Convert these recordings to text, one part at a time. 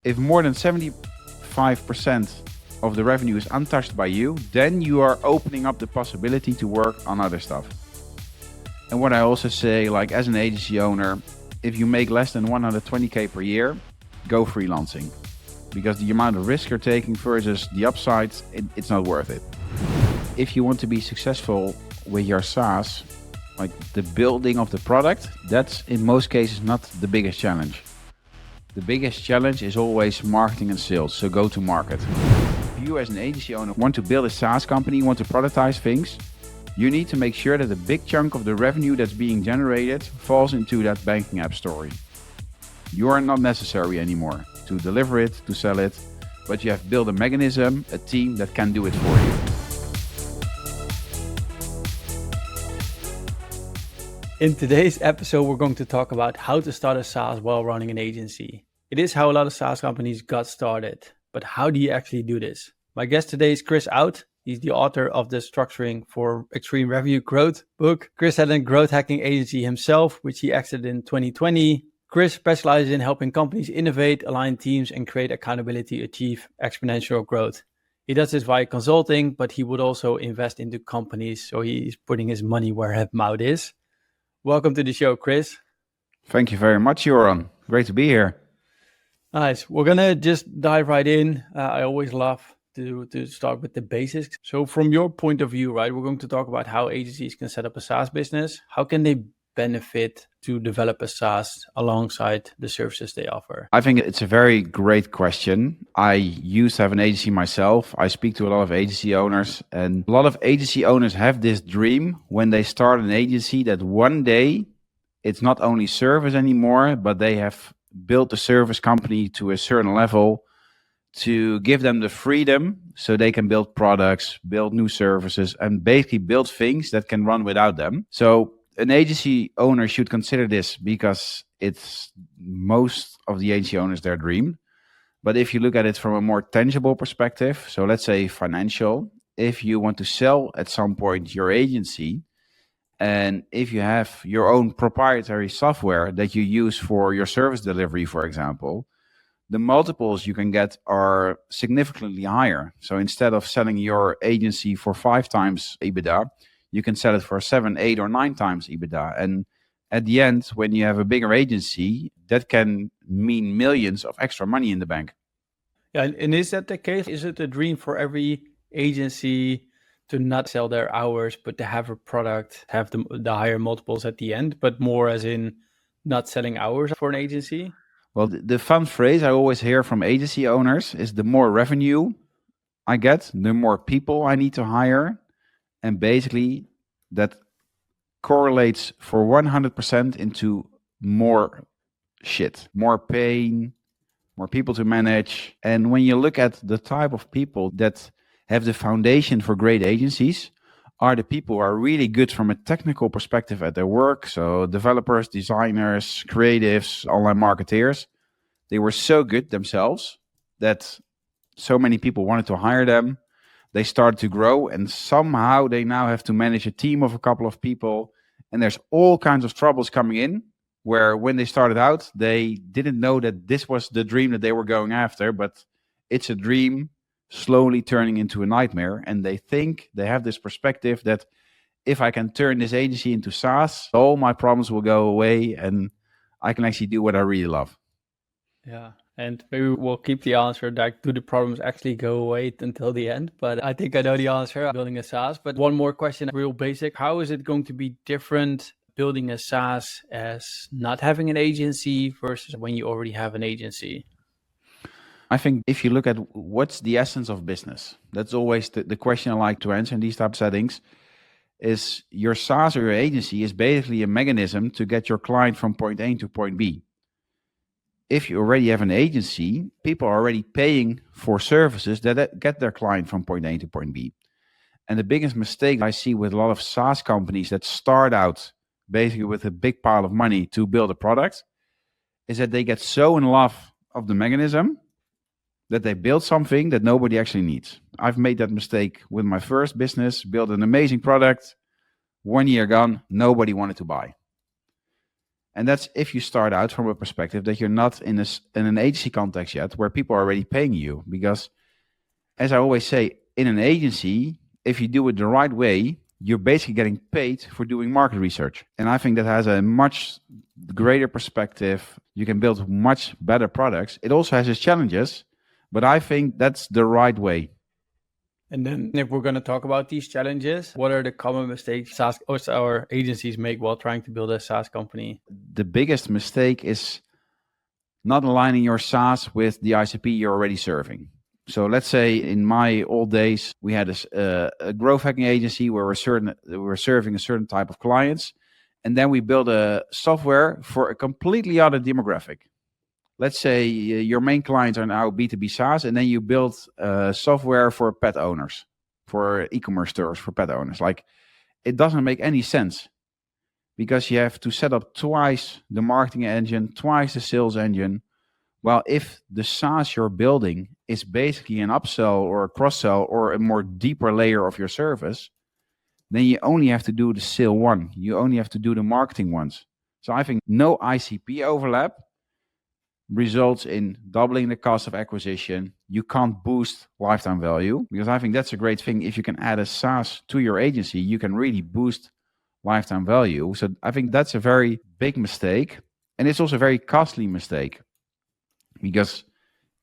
If more than 75% of the revenue is untouched by you, then you are opening up the possibility to work on other stuff. And what I also say, like as an agency owner, if you make less than 120K per year, go freelancing. Because the amount of risk you're taking versus the upside, it's not worth it. If you want to be successful with your SaaS, like the building of the product, that's in most cases not the biggest challenge. The biggest challenge is always marketing and sales, so go to market. If you as an agency owner want to build a SaaS company, want to productize things, you need to make sure that a big chunk of the revenue that's being generated falls into that banking app story. You are not necessary anymore to deliver it, to sell it, but you have built a mechanism, a team that can do it for you. In today's episode, we're going to talk about how to start a SaaS while running an agency. It is how a lot of SaaS companies got started, but how do you actually do this? My guest today is Chris Out. He's the author of the Structuring for Extreme Revenue Growth book. Chris had a growth hacking agency himself, which he exited in 2020. Chris specializes in helping companies innovate, align teams, and create accountability to achieve exponential growth. He does this via consulting, but he would also invest into companies, so he's putting his money where his mouth is. Welcome to the show, Chris. Thank you very much, Joran. Great to be here. Nice. We're going to just dive right in. I always love to start with the basics. So from your point of view, right, we're going to talk about how agencies can set up a SaaS business. How can they benefit to develop a SaaS alongside the services they offer? I think it's a very great question. I used to have an agency myself. I speak to a lot of agency owners, and a lot of agency owners have this dream when they start an agency that one day it's not only service anymore, but they have built the service company to a certain level to give them the freedom so they can build products, build new services, and basically build things that can run without them. So an agency owner should consider this because it's most of the agency owners their dream. But if you look at it from a more tangible perspective, so let's say financial, if you want to sell at some point your agency, and if you have your own proprietary software that you use for your service delivery, for example, the multiples you can get are significantly higher. So instead of selling your agency for 5 times EBITDA, you can sell it for 7, 8, or 9 times EBITDA. And at the end, when you have a bigger agency, that can mean millions of extra money in the bank. Yeah, and is that the case? Is it a dream for every agency to not sell their hours, but to have a product, have the higher multiples at the end, but more as in not selling hours for an agency? Well, the fun phrase I always hear from agency owners is the more revenue I get, the more people I need to hire. And basically that correlates for 100% into more shit, more pain, more people to manage. And when you look at the type of people that have the foundation for great agencies, are the people who are really good from a technical perspective at their work. So developers, designers, creatives, online marketeers, they were so good themselves that so many people wanted to hire them. They started to grow, and somehow they now have to manage a team of a couple of people. And there's all kinds of troubles coming in where when they started out, they didn't know that this was the dream that they were going after, but it's a dream slowly turning into a nightmare. And they think they have this perspective that if I can turn this agency into SaaS, all my problems will go away and I can actually do what I really love. Yeah. And maybe we'll keep the answer that do the problems actually go away until the end? But I think I know the answer, building a SaaS. But one more question, real basic. How is it going to be different building a SaaS as not having an agency versus when you already have an agency? I think if you look at what's the essence of business, that's always the question I like to answer in these type of settings, is your SaaS or your agency is basically a mechanism to get your client from point A to point B. If you already have an agency, people are already paying for services that get their client from point A to point B. And the biggest mistake I see with a lot of SaaS companies that start out basically with a big pile of money to build a product is that they get so in love of the mechanism that they build something that nobody actually needs. I've made that mistake with my first business, built an amazing product, 1 year gone, nobody wanted to buy. And that's if you start out from a perspective that you're not in an agency context yet where people are already paying you. Because as I always say, in an agency, if you do it the right way, you're basically getting paid for doing market research. And I think that has a much greater perspective. You can build much better products. It also has its challenges, but I think that's the right way. And then if we're going to talk about these challenges, what are the common mistakes SaaS or agencies make while trying to build a SaaS company? The biggest mistake is not aligning your SaaS with the ICP you're already serving. So let's say in my old days, we had a growth hacking agency where we were serving a certain type of clients. And then we built a software for a completely other demographic. Let's say your main clients are now B2B SaaS, and then you build software for pet owners, for e-commerce stores, for pet owners. Like, it doesn't make any sense because you have to set up twice the marketing engine, twice the sales engine. Well, if the SaaS you're building is basically an upsell or a cross-sell or a more deeper layer of your service, then you only have to do the sale one. You only have to do the marketing ones. So I think no ICP overlap results in doubling the cost of acquisition. You can't boost lifetime value, because I think that's a great thing. If you can add a SaaS to your agency, you can really boost lifetime value. So I think that's a very big mistake. And it's also a very costly mistake, because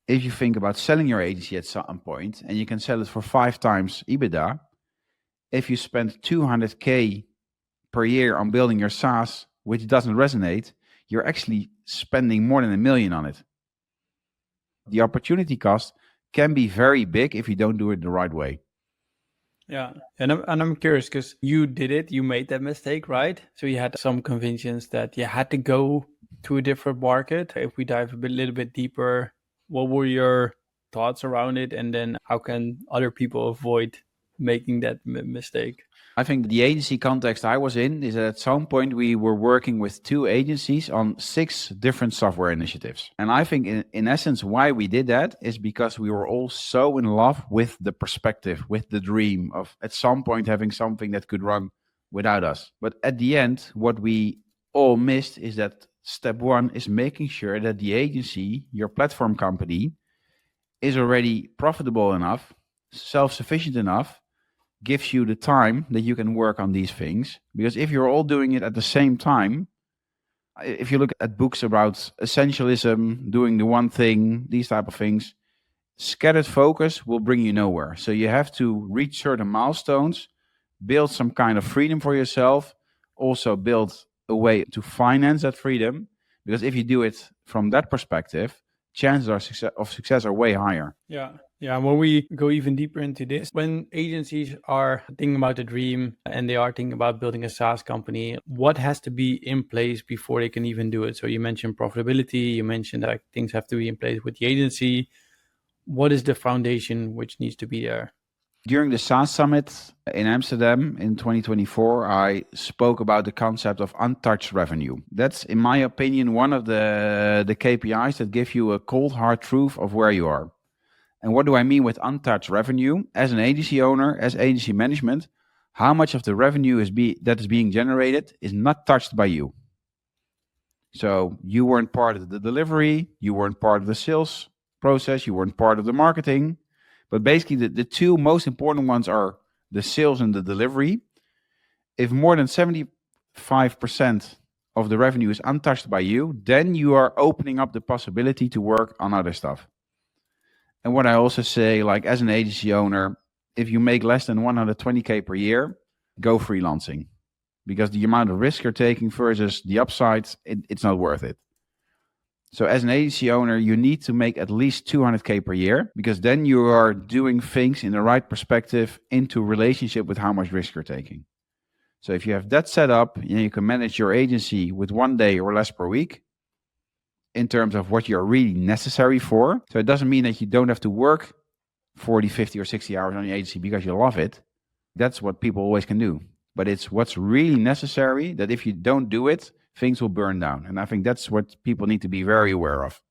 if you think about selling your agency at some point and you can sell it for 5 times EBITDA, if you spend 200K per year on building your SaaS, which doesn't resonate, you're actually spending more than $1 million on it. The opportunity cost can be very big if you don't do it the right way. Yeah. And I'm curious because you did it, you made that mistake, right? So you had some convictions that you had to go to a different market. If we dive a little bit deeper, what were your thoughts around it? And then how can other people avoid making that mistake? I think the agency context I was in is that at some point we were working with 2 agencies on 6 different software initiatives. And I think in essence why we did that is because we were all so in love with the perspective, with the dream of at some point having something that could run without us. But at the end, what we all missed is that step 1 is making sure that the agency, your platform company, is already profitable enough, self-sufficient enough, gives you the time that you can work on these things. Because if you're all doing it at the same time, if you look at books about essentialism, doing the one thing, these type of things, scattered focus will bring you nowhere. So you have to reach certain milestones, build some kind of freedom for yourself, also build a way to finance that freedom. Because if you do it from that perspective, chances of success are way higher. Yeah. Yeah, when we go even deeper into this, when agencies are thinking about the dream and they are thinking about building a SaaS company, what has to be in place before they can even do it? So you mentioned profitability, you mentioned that things have to be in place with the agency. What is the foundation which needs to be there? During the SaaS Summit in Amsterdam in 2024, I spoke about the concept of untouched revenue. That's, in my opinion, one of the KPIs that give you a cold, hard truth of where you are. And what do I mean with untouched revenue? As an agency owner, as agency management, how much of the revenue that is being generated is not touched by you? So you weren't part of the delivery, you weren't part of the sales process, you weren't part of the marketing. But basically the 2 most important ones are the sales and the delivery. If more than 75% of the revenue is untouched by you, then you are opening up the possibility to work on other stuff. And what I also say, like as an agency owner, if you make less than 120K per year, go freelancing. Because the amount of risk you're taking versus the upsides, it's not worth it. So as an agency owner, you need to make at least 200K per year, because then you are doing things in the right perspective into relationship with how much risk you're taking. So if you have that set up, you can manage your agency with 1 day or less per week in terms of what you're really necessary for. So it doesn't mean that you don't have to work 40, 50 or 60 hours on your agency because you love it. That's what people always can do. But it's what's really necessary, that if you don't do it, things will burn down. And I think that's what people need to be very aware of.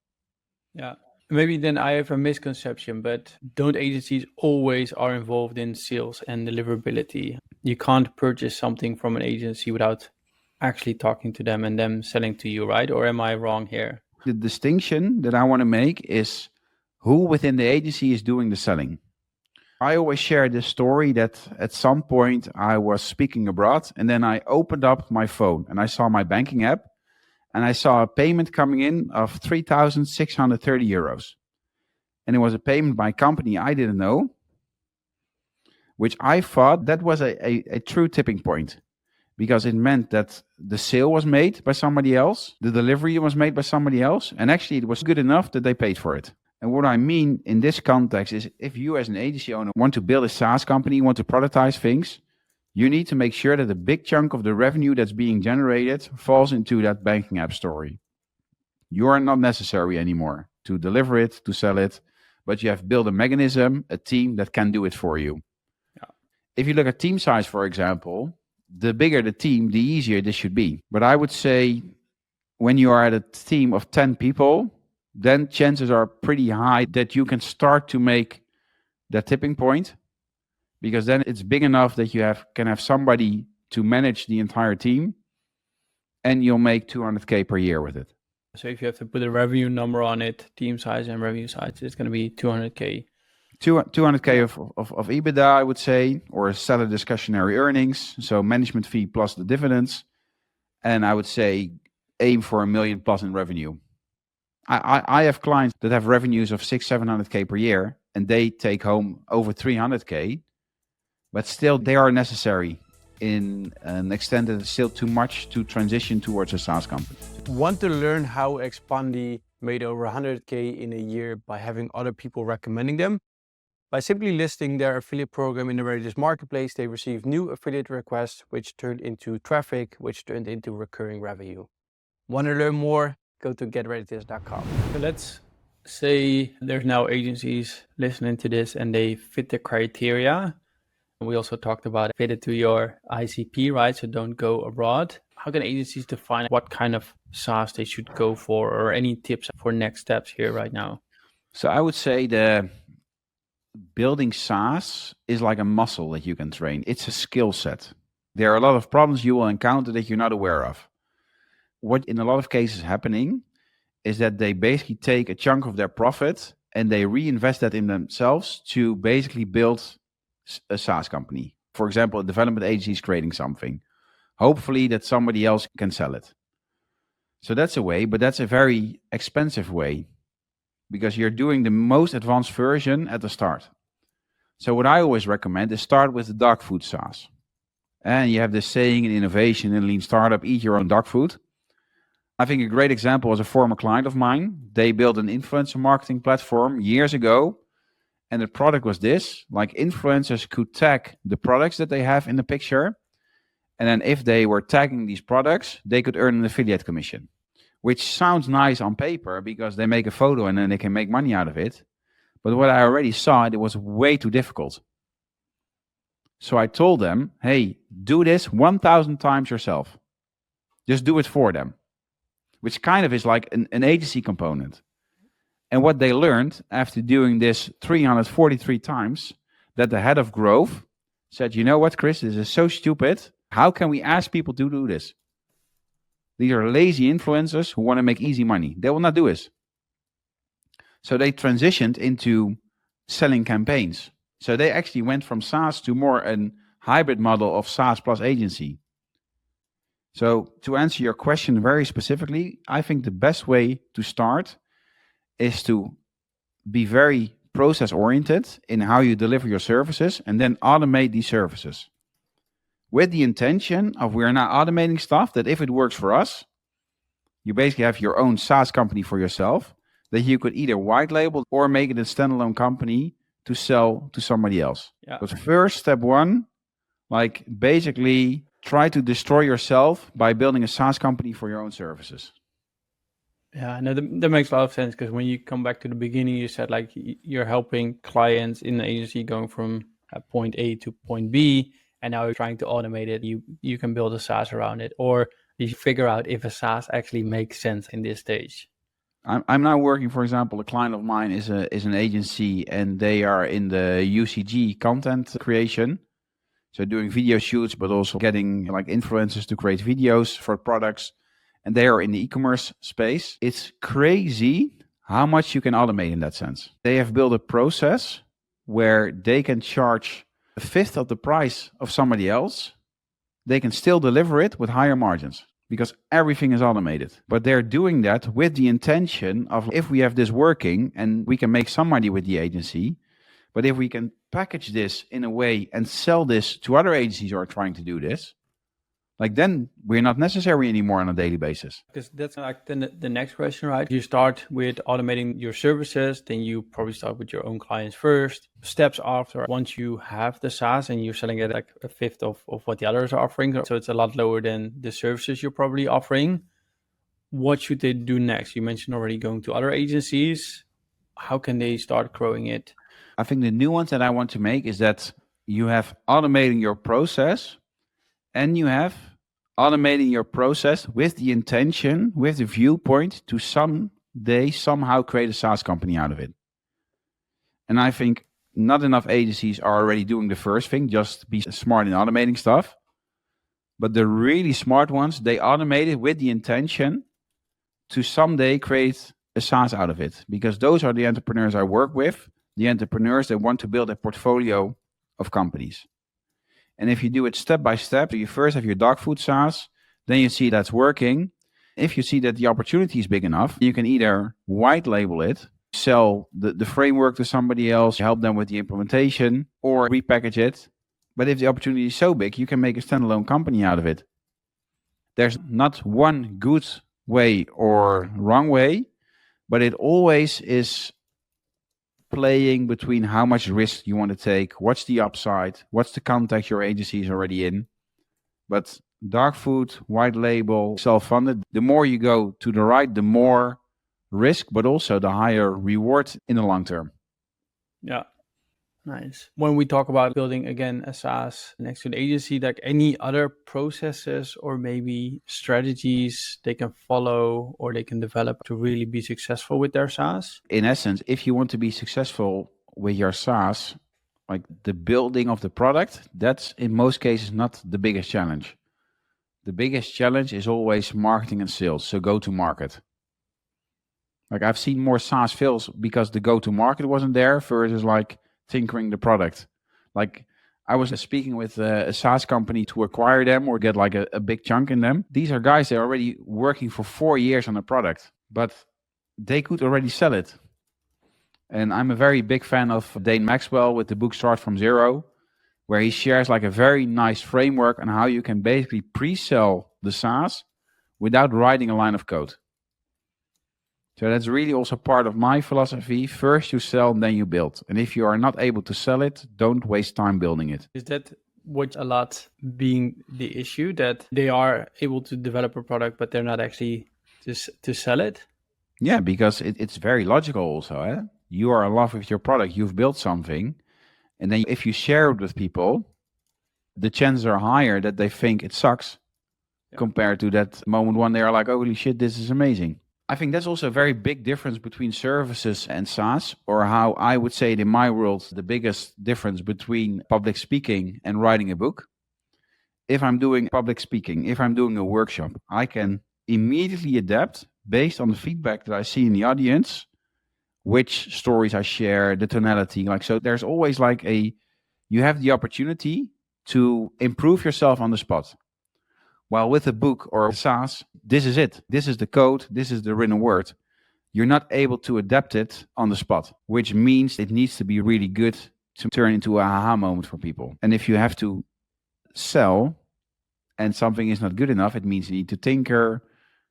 Yeah. Maybe then I have a misconception, but don't agencies always are involved in sales and deliverability? You can't purchase something from an agency without actually talking to them and them selling to you, right? Or am I wrong here? The distinction that I want to make is who within the agency is doing the selling. I always share this story that at some point I was speaking abroad and then I opened up my phone and I saw my banking app and I saw a payment coming in of 3,630 euros. And it was a payment by a company I didn't know, which I thought that was a true tipping point because it meant that the sale was made by somebody else, the delivery was made by somebody else, and actually it was good enough that they paid for it. And what I mean in this context is if you as an agency owner want to build a SaaS company, want to productize things, you need to make sure that a big chunk of the revenue that's being generated falls into that banking app story. You are not necessary anymore to deliver it, to sell it, but you have built a mechanism, a team that can do it for you. Yeah. If you look at team size, for example, the bigger the team, the easier this should be. But I would say when you are at a team of 10 people, then chances are pretty high that you can start to make that tipping point, because then it's big enough that you can have somebody to manage the entire team and you'll make 200K per year with it. So if you have to put a revenue number on it, team size and revenue size, it's going to be 200K. 200K of EBITDA, I would say, or seller discretionary earnings. So management fee plus the dividends. And I would say aim for $1 million plus in revenue. I have clients that have revenues of 600-700K per year and they take home over 300K, but still they are necessary in an extent that it's still too much to transition towards a SaaS company. Want to learn how Expandi made over 100K in a year by having other people recommending them? By simply listing their affiliate program in the Reddit marketplace, they received new affiliate requests, which turned into traffic, which turned into recurring revenue. Want to learn more? Go to getreadythis.com. So let's say there's now agencies listening to this and they fit the criteria. We also talked about fit it to your ICP, right? So don't go abroad. How can agencies define what kind of SaaS they should go for, or any tips for next steps here right now? So I would say the building SaaS is like a muscle that you can train. It's a skill set. There are a lot of problems you will encounter that you're not aware of. What in a lot of cases happening is that they basically take a chunk of their profit and they reinvest that in themselves to basically build a SaaS company. For example, a development agency is creating something. Hopefully that somebody else can sell it. So that's a way, but that's a very expensive way because you're doing the most advanced version at the start. So what I always recommend is start with the dog food SaaS. And you have this saying in innovation in lean startup, eat your own dog food. I think a great example was a former client of mine. They built an influencer marketing platform years ago. And the product was this, like influencers could tag the products that they have in the picture. And then if they were tagging these products, they could earn an affiliate commission, which sounds nice on paper because they make a photo and then they can make money out of it. But what I already saw, it was way too difficult. So I told them, hey, do this 1,000 times yourself. Just do it for them, which kind of is like an agency component. And what they learned after doing this 343 times, that the head of growth said, you know what, Chris, this is so stupid. How can we ask people to do this? These are lazy influencers who want to make easy money. They will not do this. So they transitioned into selling campaigns. So they actually went from SaaS to more a hybrid model of SaaS plus agency. So to answer your question very specifically, I think the best way to start is to be very process oriented in how you deliver your services and then automate these services with the intention of we're not automating stuff that if it works for us, you basically have your own SaaS company for yourself that you could either white label or make it a standalone company to sell to somebody else. Yeah. But first, step one, like basically try to destroy yourself by building a SaaS company for your own services. Yeah, no, that makes a lot of sense because when you come back to the beginning, you said like you're helping clients in the agency going from point A to point B, and now you're trying to automate it. You can build a SaaS around it, or you figure out if a SaaS actually makes sense in this stage. I'm now working, for example, a client of mine is an agency and they are in the UCG content creation. So doing video shoots, but also getting like influencers to create videos for products. And they are in the e-commerce space. It's crazy how much you can automate in that sense. They have built a process where they can charge a fifth of the price of somebody else. They can still deliver it with higher margins because everything is automated. But they're doing that with the intention of, if we have this working and we can make some money with the agency, but if we can package this in a way and sell this to other agencies who are trying to do this, like then we're not necessary anymore on a daily basis. Because that's like the next question, right? You start with automating your services, then you probably start with your own clients first. Steps after, once you have the SaaS and you're selling it like a fifth of what the others are offering, so it's a lot lower than the services you're probably offering. What should they do next? You mentioned already going to other agencies. How can they start growing it? I think the nuance that I want to make is that you have automating your process and you have automating your process with the intention, with the viewpoint to someday somehow create a SaaS company out of it. And I think not enough agencies are already doing the first thing, just be smart in automating stuff. But the really smart ones, they automate it with the intention to someday create a SaaS out of it. Because those are the entrepreneurs I work with, the entrepreneurs that want to build a portfolio of companies. And if you do it step by step, you first have your dog food SaaS, then you see that's working. If you see that the opportunity is big enough, you can either white label it, sell the framework to somebody else, help them with the implementation, or repackage it. But if the opportunity is so big, you can make a standalone company out of it. There's not one good way or wrong way, but it always is playing between how much risk you want to take, what's the upside, what's the context your agency is already in. But dog food, white label, self-funded, the more you go to the right, the more risk, but also the higher reward in the long term. Yeah. Nice. When we talk about building, again, a SaaS next to the agency, like any other processes or maybe strategies they can follow or they can develop to really be successful with their SaaS? In essence, if you want to be successful with your SaaS, like the building of the product, that's in most cases not the biggest challenge. The biggest challenge is always marketing and sales, so go to market. Like I've seen more SaaS fails because the go to market wasn't there versus like tinkering the product. Like I was speaking with a SaaS company to acquire them or get like a big chunk in them. These are guys that are already working for 4 years on a product, but they could already sell it. And I'm a very big fan of Dane Maxwell with the book Start From Zero, where he shares like a very nice framework on how you can basically pre-sell the SaaS without writing a line of code. So that's really also part of my philosophy. First you sell, then you build. And if you are not able to sell it, don't waste time building it. Is that what a lot being the issue, that they are able to develop a product, but they're not actually to sell it? Yeah, because it's very logical also. Eh? You are in love with your product. You've built something. And then if you share it with people, the chances are higher that they think it sucks compared to that moment when they are like, holy shit, this is amazing. I think that's also a very big difference between services and SaaS, or how I would say it in my world, the biggest difference between public speaking and writing a book. If I'm doing public speaking, if I'm doing a workshop, I can immediately adapt based on the feedback that I see in the audience, which stories I share, the tonality. Like, so there's always like you have the opportunity to improve yourself on the spot. While with a book or a SaaS, this is it. This is the code. This is the written word. You're not able to adapt it on the spot, which means it needs to be really good to turn into a aha moment for people. And if you have to sell and something is not good enough, it means you need to tinker.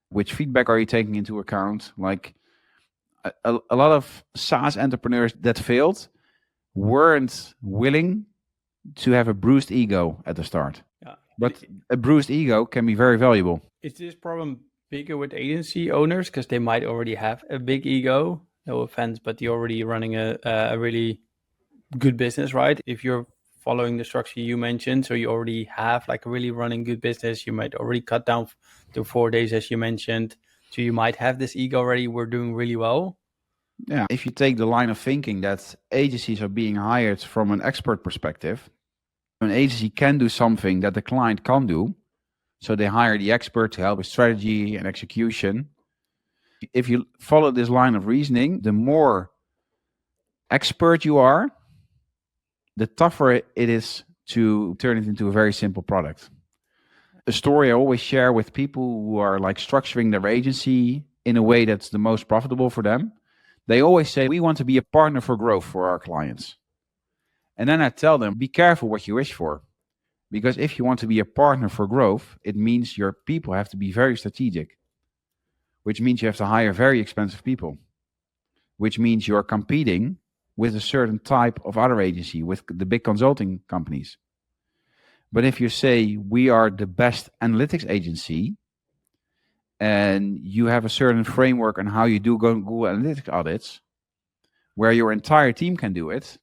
Which feedback are you taking into account? Like a lot of SaaS entrepreneurs that failed weren't willing to have a bruised ego at the start. Yeah. But a bruised ego can be very valuable. Is this problem bigger with agency owners because they might already have a big ego? No offense, but you're already running a really good business, right? If you're following the structure you mentioned, so you already have like a really running good business, you might already cut down to 4 days as you mentioned. So you might have this ego already, we're doing really well. Yeah, if you take the line of thinking that agencies are being hired from an expert perspective, An agency can do something that the client can't do. So they hire the expert to help with strategy and execution. If you follow this line of reasoning, the more expert you are, the tougher it is to turn it into a very simple product. A story I always share with people who are like structuring their agency in a way that's the most profitable for them. They always say, we want to be a partner for growth for our clients. And then I tell them, be careful what you wish for. Because if you want to be a partner for growth, it means your people have to be very strategic, which means you have to hire very expensive people, which means you're competing with a certain type of other agency, with the big consulting companies. But if you say we are the best analytics agency and you have a certain framework on how you do Google Analytics audits, where your entire team can do it,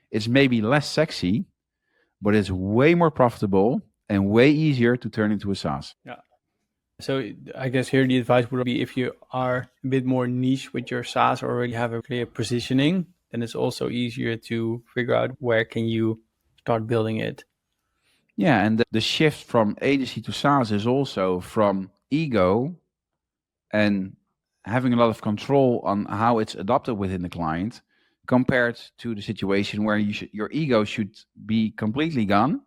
it's maybe less sexy, but it's way more profitable and way easier to turn into a SaaS. Yeah. So I guess here the advice would be, if you are a bit more niche with your SaaS, or already have a clear positioning, then it's also easier to figure out where can you start building it. Yeah, and the shift from agency to SaaS is also from ego and having a lot of control on how it's adopted within the client, compared to the situation where your ego should be completely gone.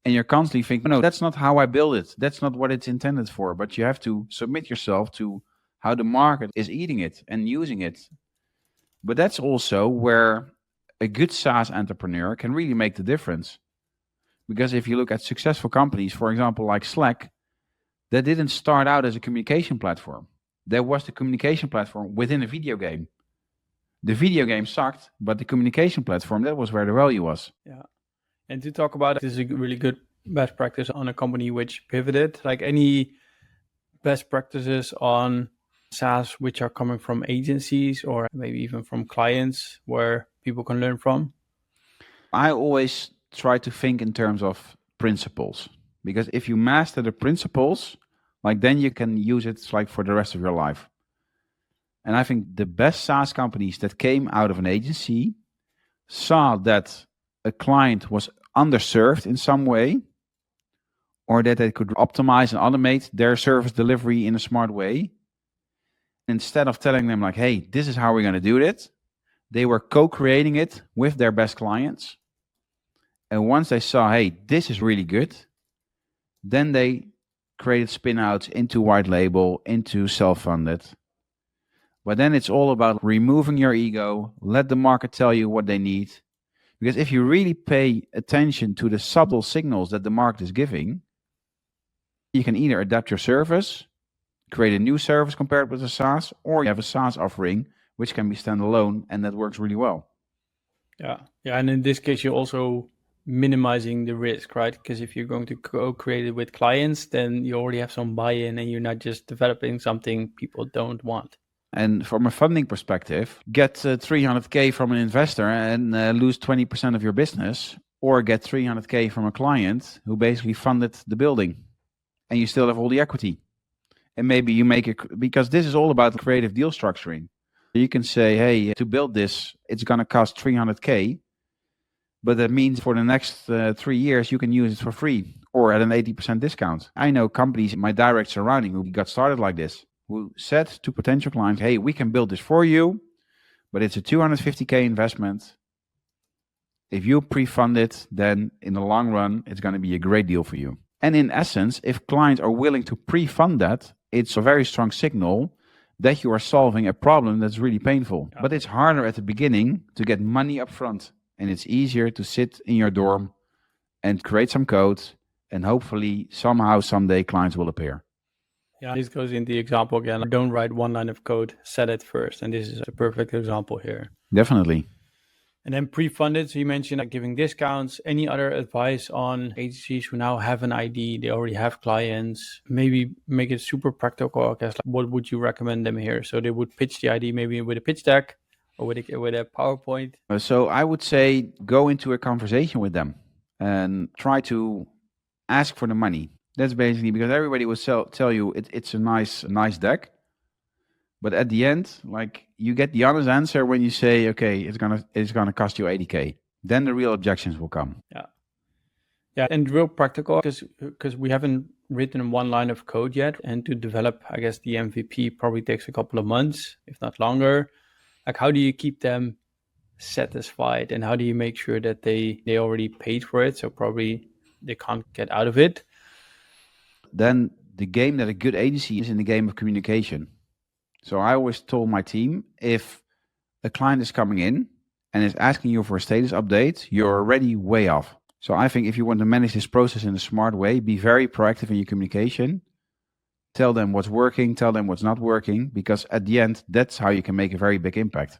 And you're constantly thinking, no, that's not how I build it. That's not what it's intended for. But you have to submit yourself to how the market is eating it and using it. But that's also where a good SaaS entrepreneur can really make the difference. Because if you look at successful companies, for example, like Slack, that didn't start out as a communication platform. There was the communication platform within a video game. The video game sucked, but the communication platform, that was where the value was. Yeah. And to talk about it, this is a really good best practice on a company which pivoted. Like, any best practices on SaaS which are coming from agencies or maybe even from clients where people can learn from? I always try to think in terms of principles, because if you master the principles, like then you can use it like for the rest of your life. And I think the best SaaS companies that came out of an agency saw that a client was underserved in some way, or that they could optimize and automate their service delivery in a smart way. Instead of telling them like, hey, this is how we're going to do it, they were co-creating it with their best clients. And once they saw, hey, this is really good, then they created spin-outs into white label, into self-funded. But then it's all about removing your ego, let the market tell you what they need. Because if you really pay attention to the subtle signals that the market is giving, you can either adapt your service, create a new service compared with a SaaS, or you have a SaaS offering which can be standalone, and that works really well. Yeah. And in this case, you're also minimizing the risk, right? Because if you're going to co-create it with clients, then you already have some buy-in and you're not just developing something people don't want. And from a funding perspective, get 300K from an investor and lose 20% of your business, or get 300K from a client who basically funded the building and you still have all the equity. And maybe you make it, because this is all about creative deal structuring. You can say, hey, to build this, it's going to cost 300K, but that means for the next 3 years, you can use it for free or at an 80% discount. I know companies in my direct surrounding who got started like this, who said to potential clients, hey, we can build this for you, but it's a 250K investment. If you pre-fund it, then in the long run, it's going to be a great deal for you. And in essence, if clients are willing to pre-fund that, it's a very strong signal that you are solving a problem that's really painful. Yeah. But it's harder at the beginning to get money up front. And it's easier to sit in your dorm and create some code, and hopefully somehow someday clients will appear. Yeah, this goes in the example again. Don't write one line of code, set it first. And this is a perfect example here. Definitely. And then pre-funded, so you mentioned like giving discounts. Any other advice on agencies who now have an ID, they already have clients, maybe make it super practical? I guess, like, what would you recommend them here? So they would pitch the ID maybe with a pitch deck or with a PowerPoint. So I would say go into a conversation with them and try to ask for the money. That's basically, because everybody will tell you it's a nice deck. But at the end, like, you get the honest answer when you say, okay, it's gonna cost you 80K. Then the real objections will come. Yeah. Yeah, and real practical because we haven't written one line of code yet, and to develop, I guess the MVP probably takes a couple of months, if not longer. Like, how do you keep them satisfied, and how do you make sure that they already paid for it, so probably they can't get out of it? Then the game that a good agency is in the game of communication. So I always told my team, if a client is coming in and is asking you for a status update, you're already way off. So I think if you want to manage this process in a smart way, be very proactive in your communication. Tell them what's working, tell them what's not working, because at the end, that's how you can make a very big impact.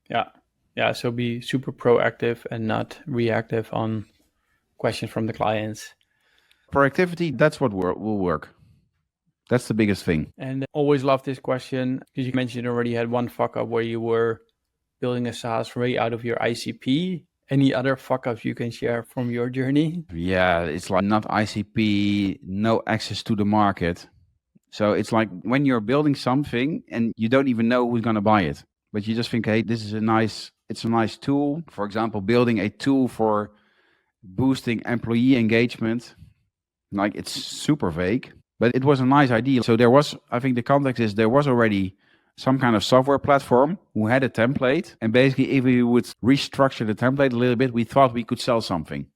Yeah, so be super proactive and not reactive on questions from the clients. Proactivity, that's what will work. That's the biggest thing. And always love this question because you mentioned you already had one fuck up where you were building a SaaS way out of your ICP. Any other fuck ups you can share from your journey? Yeah, it's like not ICP, no access to the market. So it's like when you're building something and you don't even know who's going to buy it, but you just think, hey, this is it's a nice tool. For example, building a tool for boosting employee engagement. Like, it's super vague, but it was a nice idea. So there was, I think the context is there was already some kind of software platform who had a template. And basically, if we would restructure the template a little bit, we thought we could sell something.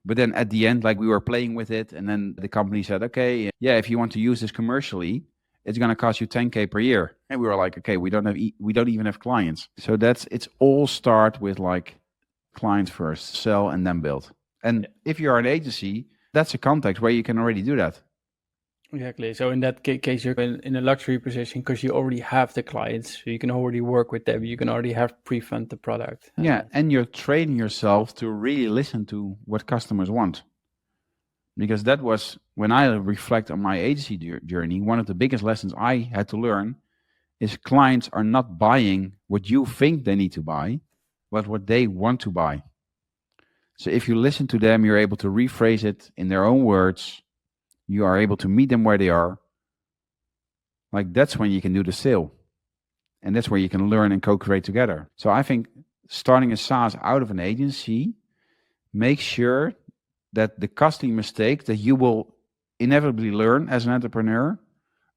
But then at the end, like, we were playing with it. And then the company said, okay, yeah, if you want to use this commercially, it's going to cost you 10K per year. And we were like, okay, we don't even have clients. So it's all start with like clients first, sell and then build. And if you're an agency, that's a context where you can already do that. Exactly. So in that case, you're in a luxury position because you already have the clients. So you can already work with them. You can already have pre-fund the product. Yeah. And you're training yourself to really listen to what customers want. Because that was, when I reflect on my agency journey, one of the biggest lessons I had to learn is clients are not buying what you think they need to buy, but what they want to buy. So if you listen to them, you're able to rephrase it in their own words. You are able to meet them where they are. Like, that's when you can do the sale. And that's where you can learn and co-create together. So I think starting a SaaS out of an agency makes sure that the costly mistakes that you will inevitably learn as an entrepreneur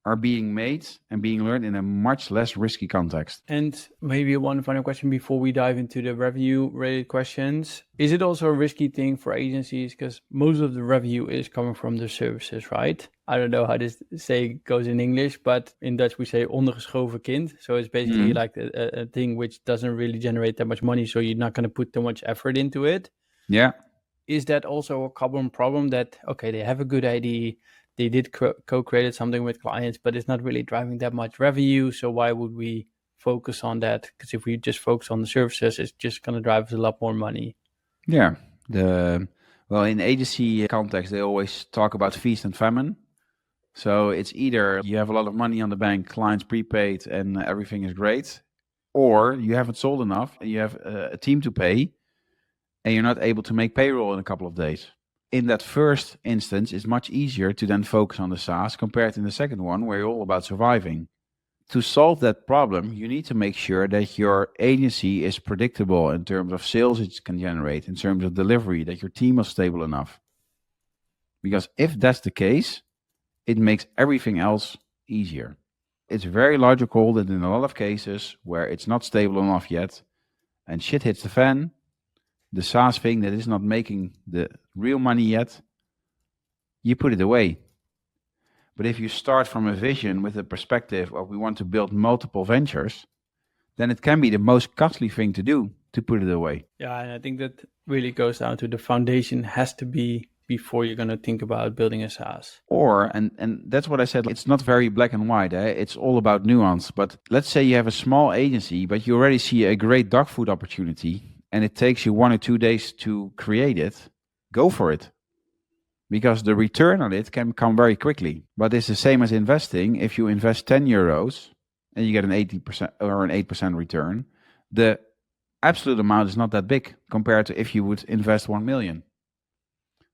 are being made and being learned in a much less risky context. And maybe one final question before we dive into the revenue-related questions. Is it also a risky thing for agencies? Because most of the revenue is coming from the services, right? I don't know how this say goes in English, but in Dutch we say ondergeschoven kind. So it's basically like a thing which doesn't really generate that much money, so you're not going to put too much effort into it. Yeah. Is that also a common problem that, okay, they have a good idea, they did co-created something with clients, but it's not really driving that much revenue. So why would we focus on that? Because if we just focus on the services, it's just going to drive us a lot more money. Yeah. Well, in agency context, they always talk about feast and famine. So it's either you have a lot of money on the bank, clients prepaid, and everything is great, or you haven't sold enough, and you have a team to pay, and you're not able to make payroll in a couple of days. In that first instance, it's much easier to then focus on the SaaS compared to the second one, where you're all about surviving. To solve that problem, you need to make sure that your agency is predictable in terms of sales it can generate, in terms of delivery, that your team is stable enough. Because if that's the case, it makes everything else easier. It's very logical that in a lot of cases where it's not stable enough yet and shit hits the fan, the SaaS thing that is not making the real money yet, you put it away. But if you start from a vision with a perspective of we want to build multiple ventures, then it can be the most costly thing to do, to put it away. Yeah, and I think that really goes down to the foundation has to be before you're going to think about building a SaaS. Or, and that's what I said, it's not very black and white, it's all about nuance. But let's say you have a small agency, but you already see a great dog food opportunity, and it takes you 1 or 2 days to create it, go for it. Because the return on it can come very quickly. But it's the same as investing. If you invest 10 euros and you get an 80% or an 8% return, the absolute amount is not that big compared to if you would invest 1 million.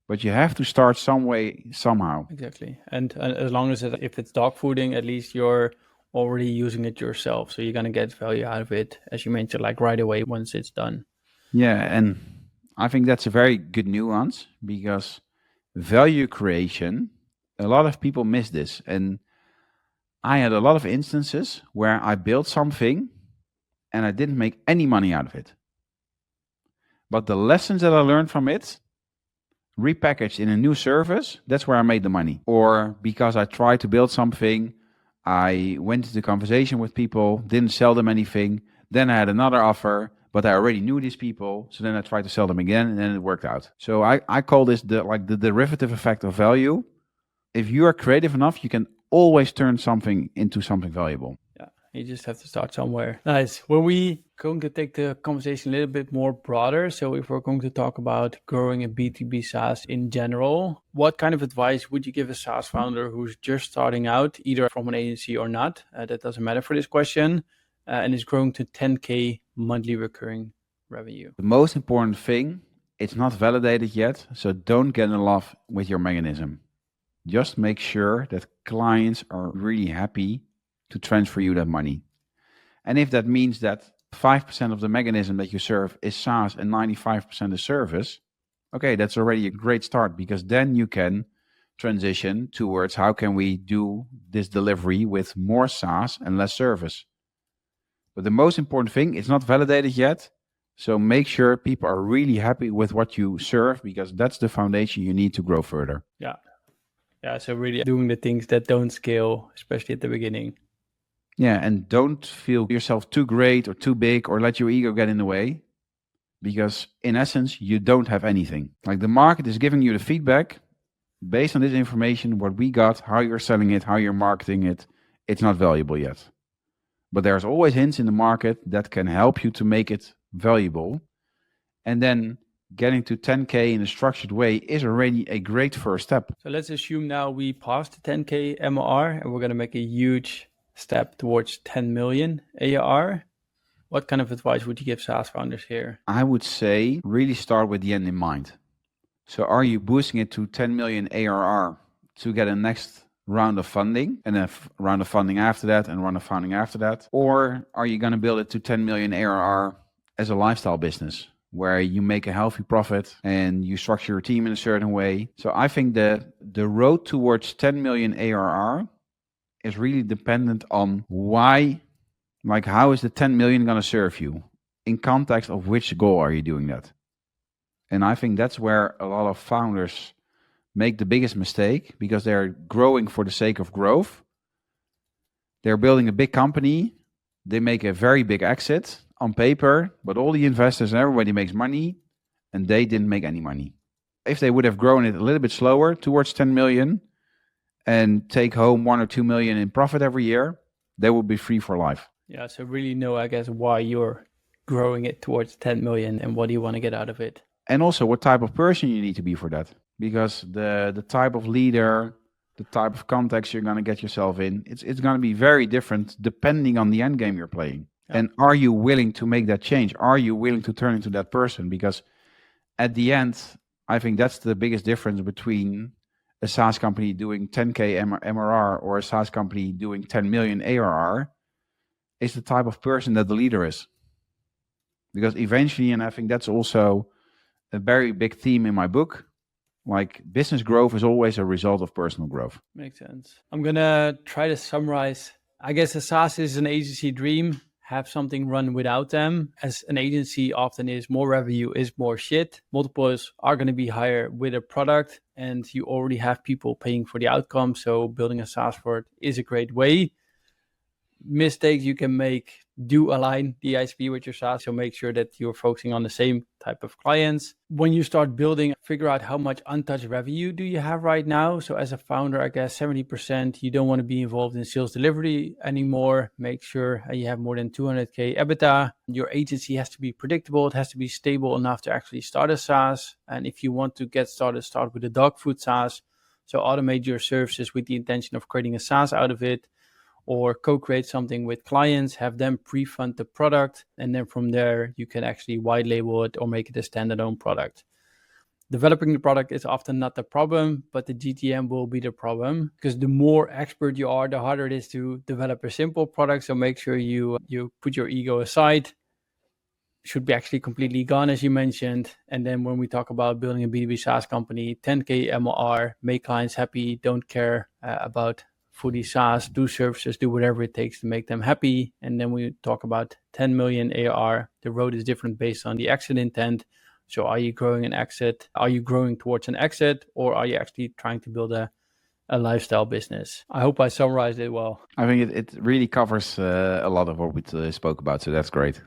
But you have to start some way, somehow. Exactly. And as long as if it's dog fooding, at least you're already using it yourself. So you're going to get value out of it, as you mentioned, like right away once it's done. Yeah, and I think that's a very good nuance because value creation, a lot of people miss this. And I had a lot of instances where I built something and I didn't make any money out of it. But the lessons that I learned from it, repackaged in a new service, that's where I made the money. Or because I tried to build something, I went into conversation with people, didn't sell them anything. Then I had another offer, but I already knew these people. So then I tried to sell them again and then it worked out. So I call this the derivative effect of value. If you are creative enough, you can always turn something into something valuable. Yeah, you just have to start somewhere. Nice. When we going to take the conversation a little bit more broader, so if we're going to talk about growing a B2B SaaS in general, what kind of advice would you give a SaaS founder who's just starting out, either from an agency or not? That doesn't matter for this question, and is growing to 10K monthly recurring revenue. The most important thing, it's not validated yet, so don't get in love with your mechanism. Just make sure that clients are really happy to transfer you that money. And if that means that 5% of the mechanism that you serve is SaaS and 95% is service, okay, that's already a great start, because then you can transition towards how can we do this delivery with more SaaS and less service. But the most important thing, it's not validated yet. So make sure people are really happy with what you serve, because that's the foundation you need to grow further. Yeah, so really doing the things that don't scale, especially at the beginning. Yeah, and don't feel yourself too great or too big or let your ego get in the way, because in essence, you don't have anything. Like, the market is giving you the feedback based on this information, what we got, how you're selling it, how you're marketing it. It's not valuable yet. But there's always hints in the market that can help you to make it valuable. And then getting to 10K in a structured way is already a great first step. So let's assume now we passed the 10K MRR and we're going to make a huge step towards 10 million ARR. What kind of advice would you give SaaS founders here? I would say really start with the end in mind. So are you boosting it to 10 million ARR to get a next round of funding and a round of funding after that and a round of funding after that? Or are you going to build it to 10 million ARR as a lifestyle business where you make a healthy profit and you structure your team in a certain way? So I think the road towards 10 million ARR is really dependent on why, like how is the 10 million going to serve you? In context of which goal are you doing that? And I think that's where a lot of founders make the biggest mistake, because they're growing for the sake of growth. They're building a big company. They make a very big exit on paper, but all the investors and everybody makes money and they didn't make any money. If they would have grown it a little bit slower towards 10 million and take home 1 or 2 million in profit every year, they would be free for life. Yeah, so really know, I guess, why you're growing it towards 10 million and what do you want to get out of it. And also what type of person you need to be for that. Because the type of leader, the type of context you're going to get yourself in, it's going to be very different depending on the end game you're playing. Yeah. And are you willing to make that change? Are you willing to turn into that person? Because at the end, I think that's the biggest difference between a SaaS company doing 10K MRR or a SaaS company doing 10 million ARR, is the type of person that the leader is. Because eventually, and I think that's also a very big theme in my book, like business growth is always a result of personal growth. Makes sense. I'm going to try to summarize. I guess a SaaS is an agency dream. Have something run without them. As an agency often is, more revenue is more shit. Multiples are going to be higher with a product and you already have people paying for the outcome. So building a SaaS for it is a great way. Mistakes you can make do align the ICP with your SaaS. So make sure that you're focusing on the same type of clients. When you start building, figure out how much untouched revenue do you have right now. So as a founder, I guess 70%, you don't want to be involved in sales delivery anymore. Make sure you have more than 200K EBITDA. Your agency has to be predictable. It has to be stable enough to actually start a SaaS. And if you want to get started, start with a dog food SaaS. So automate your services with the intention of creating a SaaS out of it. Or co-create something with clients, have them pre-fund the product, and then from there, you can actually white label it or make it a standalone product. Developing the product is often not the problem, but the GTM will be the problem, because the more expert you are, the harder it is to develop a simple product. So make sure you put your ego aside should be actually completely gone, as you mentioned. And then when we talk about building a B2B SaaS company, 10K MLR, make clients happy, don't care about foodie SaaS, do services, do whatever it takes to make them happy. And then we talk about 10 million ARR. The road is different based on the exit intent. So are you growing an exit? Are you growing towards an exit? Or are you actually trying to build a lifestyle business? I hope I summarized it well. I think it really covers a lot of what we spoke about, so that's great.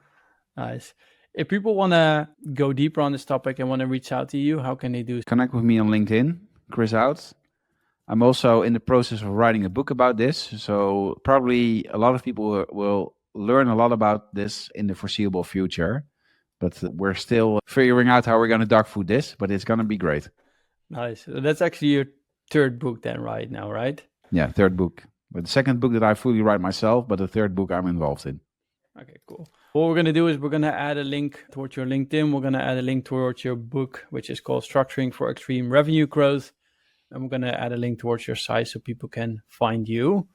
Nice. If people want to go deeper on this topic and want to reach out to you, how can they do? Connect with me on LinkedIn, Chris Out. I'm also in the process of writing a book about this, so probably a lot of people will learn a lot about this in the foreseeable future, but we're still figuring out how we're going to dog food this, but it's going to be great. Nice. So that's actually your third book then right now, right? Yeah, third book. But the second book that I fully write myself, but the third book I'm involved in. Okay, cool. What we're going to do is we're going to add a link towards your LinkedIn. We're going to add a link towards your book, which is called Structuring for Extreme Revenue Growth. And we're going to add a link towards your site so people can find you.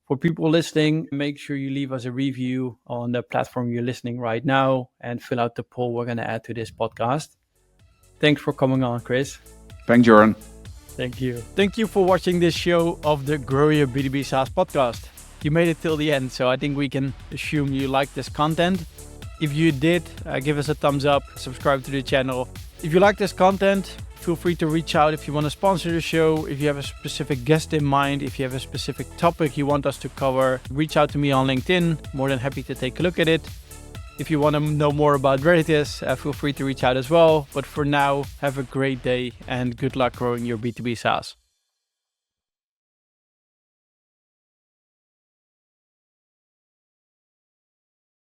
For people listening, make sure you leave us a review on the platform you're listening right now and fill out the poll we're going to add to this podcast. Thanks for coming on, Chris. Thanks, Joran. Thank you. Thank you for watching this show of the Grow Your B2B SaaS podcast. You made it till the end, so I think we can assume you like this content. If you did, give us a thumbs up, subscribe to the channel. If you like this content, feel free to reach out if you want to sponsor the show, if you have a specific guest in mind, if you have a specific topic you want us to cover, reach out to me on LinkedIn. More than happy to take a look at it. If you want to know more about Veritas, feel free to reach out as well. But for now, have a great day and good luck growing your B2B SaaS.